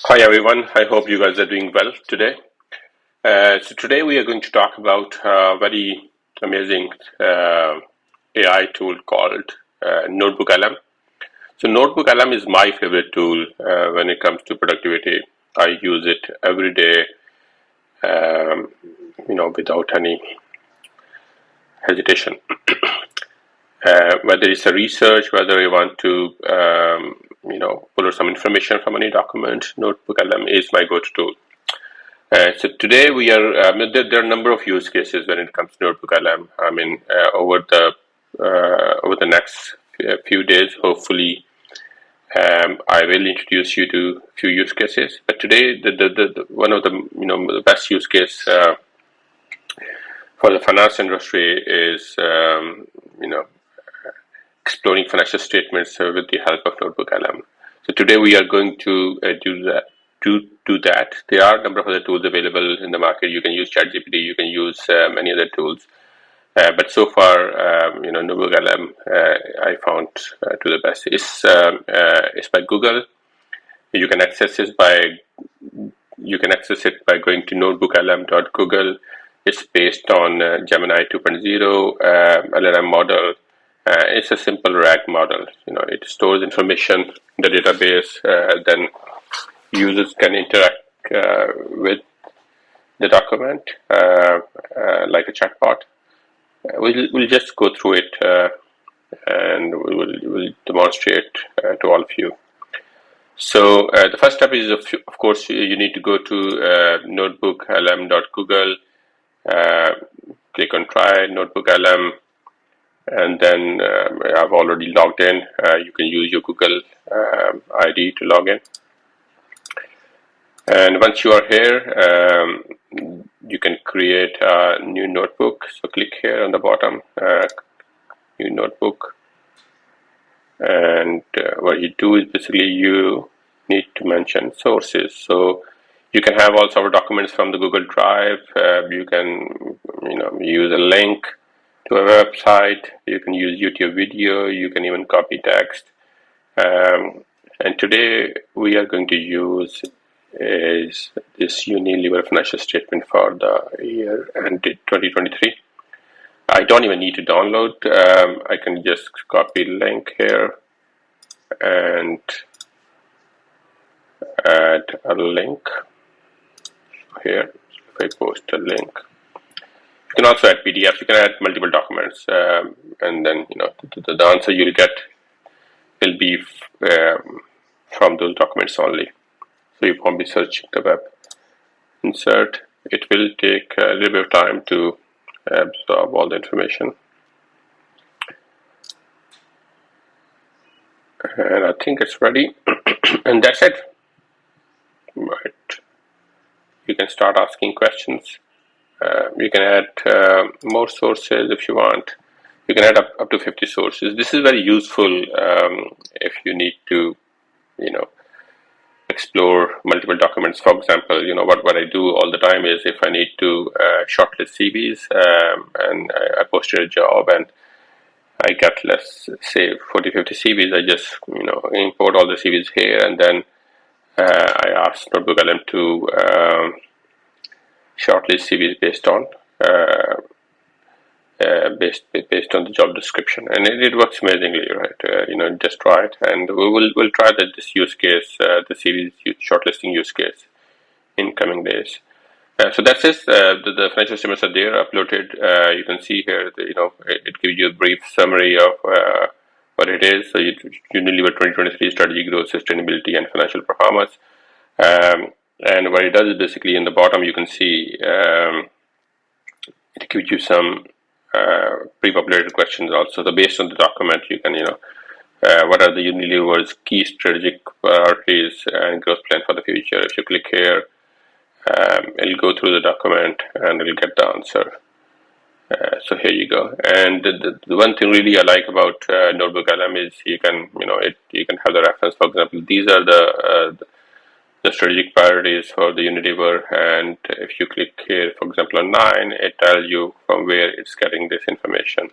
Hi everyone, I hope you guys are doing well today. So today we are going to talk about a very amazing AI tool called NotebookLM. So NotebookLM is my favorite tool when it comes to productivity. I use it every day, without any hesitation. Whether it's a research, whether you want to, pull out some information from any document, NotebookLM is my go-to tool. So today we are, there are a number of use cases when it comes to NotebookLM. Over the next few days, hopefully, I will introduce you to a few use cases. But today, the one of the best use case for the finance industry is exploring financial statements with the help of NotebookLM. So today we are going to do that. To that, there are a number of other tools available in the market. You can use ChatGPT, you can use many other tools, but so far, NotebookLM I found to the best. It's by Google. You can access it by going to notebooklm.google. It's based on Gemini 2.0 LLM model. It's a simple RAG model. It stores information in the database, then users can interact with the document like a chatbot. We'll just go through it and we'll demonstrate to all of you. So the first step is, of course, you need to go to notebooklm.google, click on try NotebookLM, and then I've already logged in. You can use your Google ID to log in. And once you are here, you can create a new notebook. So click here on the bottom, new notebook. And what you do is basically you need to mention sources. So you can have all sort of documents from the Google Drive. You can use a link to a website. You can use YouTube video. You can even copy text. And today we are going to use is this Unilever financial statement for the year ended 2023. I don't even need to download. I can just copy link here and add a link here. If I post a link, you can also add PDFs. You can add multiple documents, and then the answer you'll get will be from those documents only. So you won't be searching the web. Insert. It will take a little bit of time to absorb all the information. And I think it's ready. And that's it. Right. You can start asking questions. You can add more sources if you want. You can add up to 50 sources. This is very useful if you need to, explore multiple documents. For example, what I do all the time is if I need to shortlist CVs and I posted a job and I get, let's say, 40-50 CVs, I just import all the CVs here, and then I ask NotebookLM to shortlist CVs based on the job description, and it works amazingly, right? Just try it, and we'll try this use case, the CV shortlisting use case, in coming days. So that's it. The financial statements are there, uploaded. You can see here, it gives you a brief summary of what it is. So Unilever 2023 strategy, growth, sustainability, and financial performance. And what it does is basically in the bottom you can see it gives you some pre-populated questions also. So based on the document, you can what are the Unilever's key strategic priorities and growth plan for the future. If you click here, it'll go through the document and it'll get the answer. So here you go. And the one thing really I like about NotebookLM is you can have the reference. For example, these are the strategic priorities for the Unilever, and if you click here, for example, on 9, it tells you from where it's getting this information.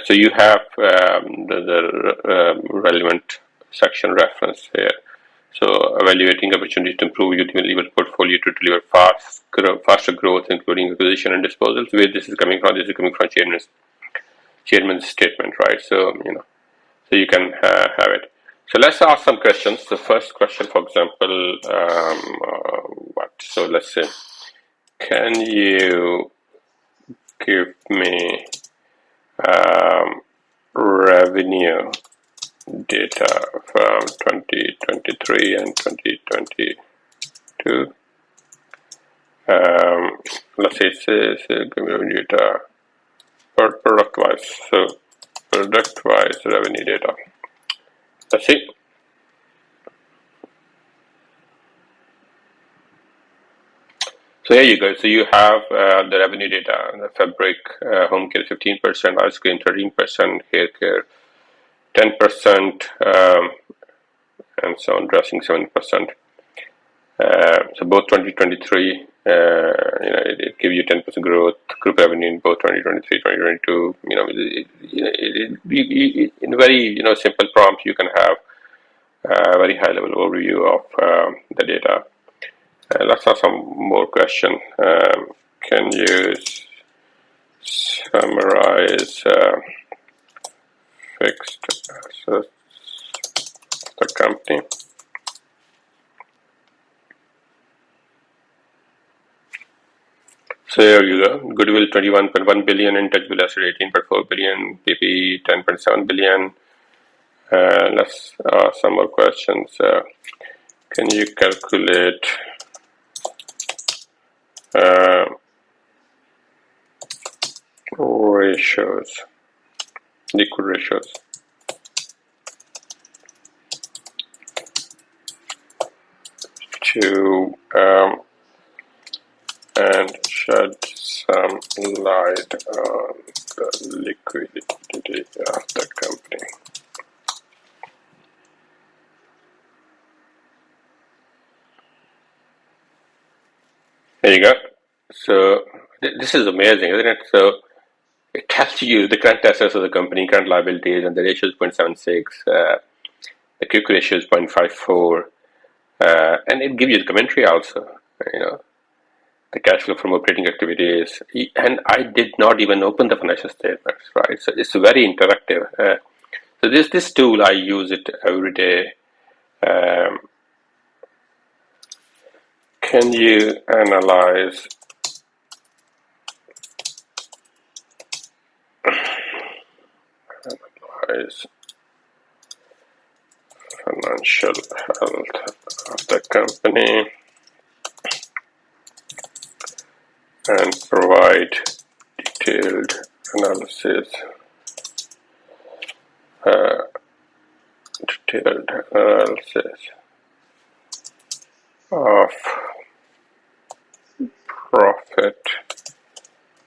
So you have the relevant section reference here. So evaluating opportunities to improve your portfolio to deliver faster growth, including acquisition and disposals. Where this is coming from? This is coming from chairman's statement, right? So so you can have it. So let's ask some questions. The first question, for example, what? So let's say, can you give me revenue data from 2023 and 2022? Let's say give me revenue data product-wise. So product-wise revenue data. Let's see. So here you go. So you have the revenue data. The fabric, home care 15%, ice cream 13%, hair care 10%, and so on, dressing 7%. So both 2023, it gives you 10% growth, group revenue in both 2023, 2022. In a very simple prompt, you can have a very high level overview of the data. Let's have some more question. Can you summarize fixed assets of the company? So here you go. Goodwill 21.1 billion, intangible asset 18.4 billion, PP 10.7 billion. Let's some more questions. Can you calculate ratios, liquid ratios? To and shed some light on the liquidity of the company. There you go. So this is amazing, isn't it? So it tells you the current assets of the company, current liabilities, and the ratio is 0.76. The quick ratio is 0.54, and it gives you the commentary also. The cash flow from operating activities, and I did not even open the financial statements, right? So it's very interactive. So this tool, I use it every day. Can you analyze financial health of the company and provide detailed analysis of profit,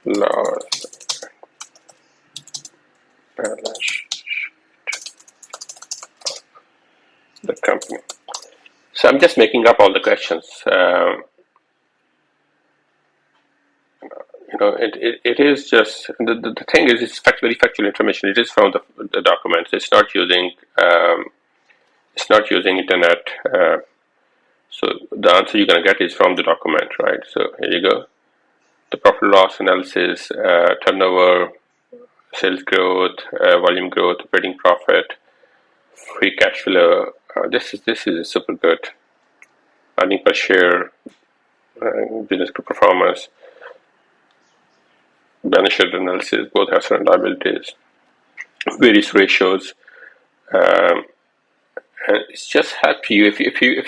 loss, balance sheet of the company. So I'm just making up all the questions. It is just the thing is, it's very factual information. It is from the documents. It's not using internet. So the answer you're gonna get is from the document, right? So here you go. The profit loss analysis, turnover, sales growth, volume growth, operating profit, free cash flow. This is super good. Earning per share, business performance, balance sheet analysis, both assets and liabilities, various ratios. And it's just help you if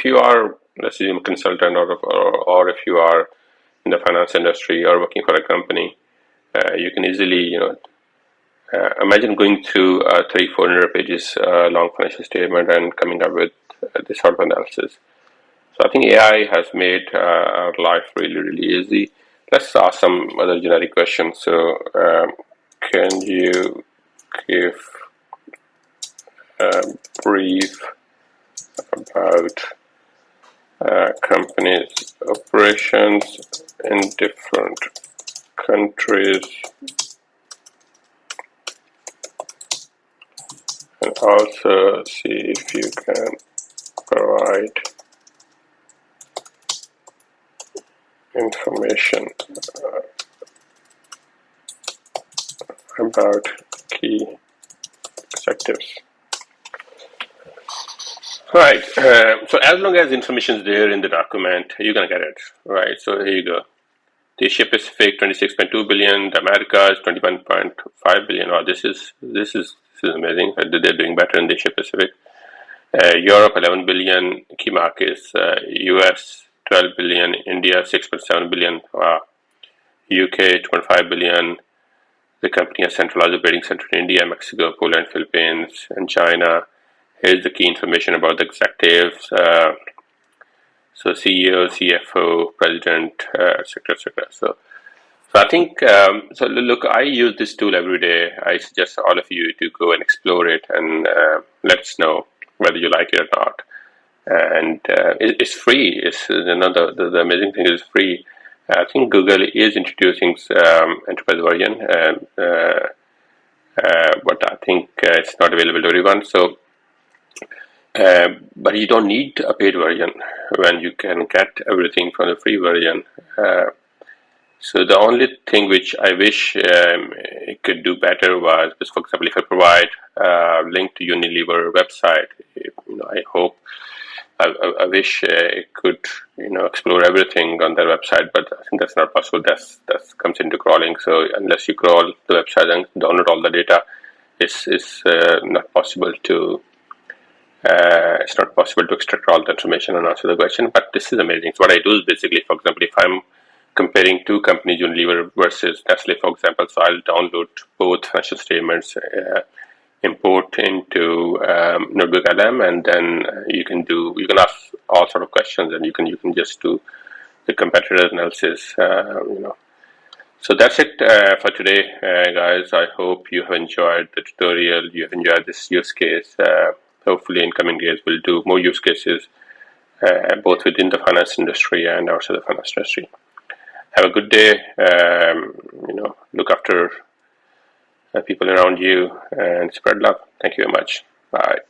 you are, let's assume, a consultant or if you are in the finance industry or working for a company, you can easily imagine going through 300-400 pages long financial statement and coming up with this sort of analysis. So I think AI has made our life really easy. Let's ask some other generic questions. So can you give a brief about company's operations in different countries, and also see if you can provide information about key executives. Right. So as long as information is there in the document, you're gonna get it. Right. So here you go. The Asia Pacific 26.2 billion. The Americas 21.5 billion. Oh, this is amazing. They're doing better in the Asia Pacific. Europe 11 billion. Key markets. US 12 billion. India 6.7 billion. Wow. UK 25 billion. The company has centralized operating center in India, Mexico, Poland, Philippines, and China. Here's the key information about the executives. So CEO, CFO, president, etc., etc. So I think, so look, I use this tool every day. I suggest all of you to go and explore it and let us know whether you like it or not. And it's free. It's the amazing thing is free. I think Google is introducing enterprise version, but I think it's not available to everyone. So, but you don't need a paid version when you can get everything from the free version. So the only thing which I wish it could do better was, for example, if I provide a link to Unilever website, I hope. I wish it could, explore everything on their website, but I think that's not possible. That comes into crawling. So unless you crawl the website and download all the data, it's not possible to. It's not possible to extract all the information and answer the question. But this is amazing. So what I do is basically, for example, if I'm comparing two companies, Unilever versus Nestle, for example, so I'll download both financial statements. Import into NotebookLM, and then you can ask all sort of questions, and you can just do the competitor analysis. So that's it for today, guys. I hope you have enjoyed the tutorial. You have enjoyed this use case. Hopefully, in coming days, we'll do more use cases, both within the finance industry and outside the finance industry. Have a good day. Look after people around you and spread love. Thank you very much. Bye.